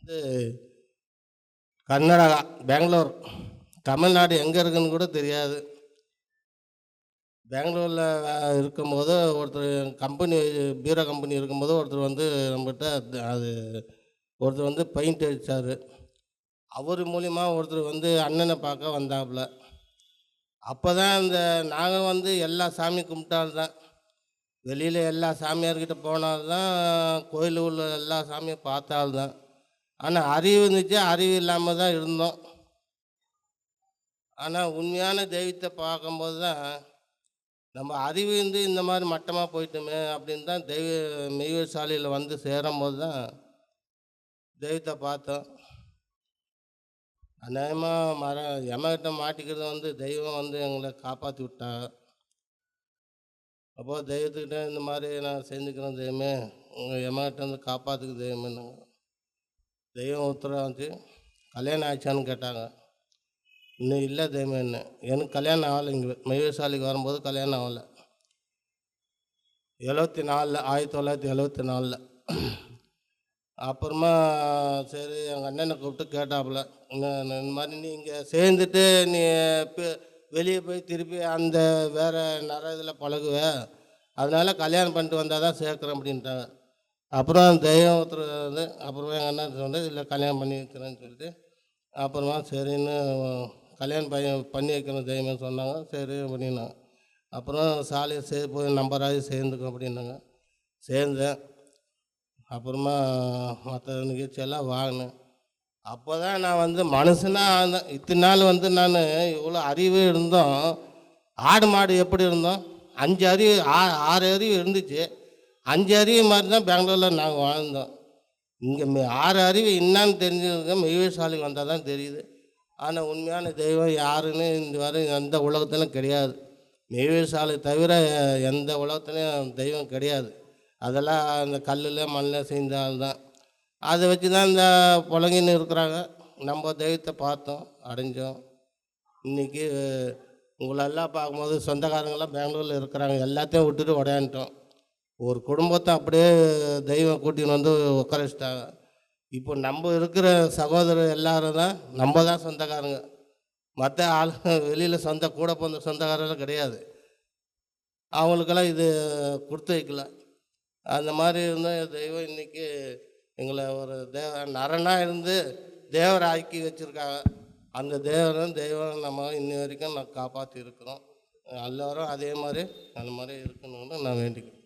வந்து கர்நாடகா, பெங்களூர், தமிழ்நாடு எங்கே இருக்குன்னு கூட தெரியாது. பெங்களூரில் இருக்கும்போது ஒருத்தர் கம்பெனி, பீரோ கம்பெனி இருக்கும்போது ஒருத்தர் வந்து நம்மகிட்ட அது ஒருத்தர் வந்து பெயிண்ட் அடித்தார். அவர் மூலிமா ஒருத்தர் வந்து அண்ணனை பார்க்க வந்தாப்புல. அப்போ தான் இந்த நாங்கள் வந்து எல்லா சாமி கும்பிட்டால்தான், வெளியில் எல்லா சாமியார்கிட்ட போனால்தான், கோயிலில் உள்ள எல்லா சாமியும் பார்த்தால்தான். ஆனால் அறிவு இருந்துச்சு, அறிவு இல்லாமல் தான் இருந்தோம். ஆனால் உண்மையான தெய்வத்தை பார்க்கும்போது தான் நம்ம அறிவு இருந்து இந்த மாதிரி மட்டமாக போயிட்டோமே அப்படின்னு தான் மெய்வர் சாலையில் வந்து சேரும்போது தான் தெய்வத்தை பார்த்தோம். அநேகமாக எமகிட்ட மாட்டிக்கிறது வந்து தெய்வம் வந்து எங்களை காப்பாற்றி விட்டாங்க. அப்போது தெய்வத்துக்கிட்ட இந்த மாதிரி நான் செஞ்சுக்கிறேன் தெய்வமே, உங்கள் எமகிட்ட வந்து காப்பாற்றுக்கு தெய்வமேன்னு. தெய்வம் உத்தரவாச்சு. கல்யாணம் ஆச்சான்னு கேட்டாங்க. இன்னும் இல்லை தெய்வம் என்ன, எனக்கு கல்யாணம் ஆகலை. இங்கே மெய்வர் சாலைக்கு வரும்போது கல்யாணம் ஆகலை. 74 1974. அப்புறமா சரி எங்கள் அண்ணனை கூப்பிட்டு கேட்டாப்புல, இந்த மாதிரி நீ இங்கே சேர்ந்துட்டு நீ வெளியே போய் திருப்பி அந்த வேறு நிறைய இதில் பழகுவ, அதனால் கல்யாணம் பண்ணிட்டு வந்தால் தான் சேர்க்குறேன் அப்படின்ட்டாங்க. அப்புறம் தெய்வம் ஒருத்தர் வந்து அப்புறமா எங்கள் அண்ணன் சொன்னது இல்லை கல்யாணம் பண்ணி வைக்கிறேன்னு சொல்லிட்டு, அப்புறமா சரின்னு கல்யாணம் பண்ணி வைக்கணும் தெய்வம்னு சொன்னாங்க. சரி அப்படின்னாங்க. அப்புறம் சாலையை போய் நம்பராகி சேர்ந்துக்கும் அப்படின்னாங்க. சேர்ந்தேன். அப்புறமா மற்ற நிகழ்ச்சியெல்லாம் வாங்கினேன். அப்போ தான் நான் வந்து மனுஷனாக இருந்தேன். இத்தனை நாள் வந்து நான் இவ்வளோ அறிவு இருந்தோம். ஆடு மாடு எப்படி இருந்தோம், 5 அறிவு 6 அறிவு இருந்துச்சு. 5 அறிவு மாதிரி தான் பெங்களூரில் நாங்கள் வாழ்ந்தோம். இங்கே 6 அறிவு என்னான்னு தெரிஞ்சுருக்க மெய்வர் சாலைக்கு வந்தால் தான் தெரியுது. ஆனால் உண்மையான தெய்வம் யாருன்னு இந்த வரை எந்த உலகத்திலும் கிடையாது. மெய்வர் சாலை தவிர எந்த உலகத்துலேயும் தெய்வம் கிடையாது. அதெல்லாம் அந்த கல்லில் மண்ணில் செஞ்சால்தான். அதை வச்சு தான் இந்த புழங்கின்னு இருக்கிறாங்க. நம்ம தெய்வத்தை பார்த்தோம், அடைஞ்சோம். இன்றைக்கி உங்களெல்லாம் பார்க்கும்போது சொந்தக்காரங்களாம் பெங்களூரில் இருக்கிறாங்க. எல்லாத்தையும் விட்டுட்டு உடையான்ட்டோம். ஒரு குடும்பத்தை அப்படியே தெய்வம் கூட்டின்னு வந்து உட்கார வச்சிட்டாங்க. இப்போ நம்ம இருக்கிற சகோதரர் எல்லோரும் தான் நம்ம தான் சொந்தக்காரங்க. மற்ற ஆள் வெளியில் கூட போன சொந்தக்காரெல்லாம் கிடையாது. அவங்களுக்கெல்லாம் இது கொடுத்து வைக்கல. அந்த மாதிரி இருந்தால் தெய்வம் இன்றைக்கி எங்களை ஒரு நரனாக இருந்து தேவரை ஆக்கி வச்சுருக்காங்க. அந்த தெய்வம் நம்ம இன்னி வரைக்கும் நான் காப்பாற்றி இருக்கிறோம். எல்லோரும் அதே மாதிரி அந்த மாதிரி இருக்கணும்னு நான் வேண்டிக்கிறேன்.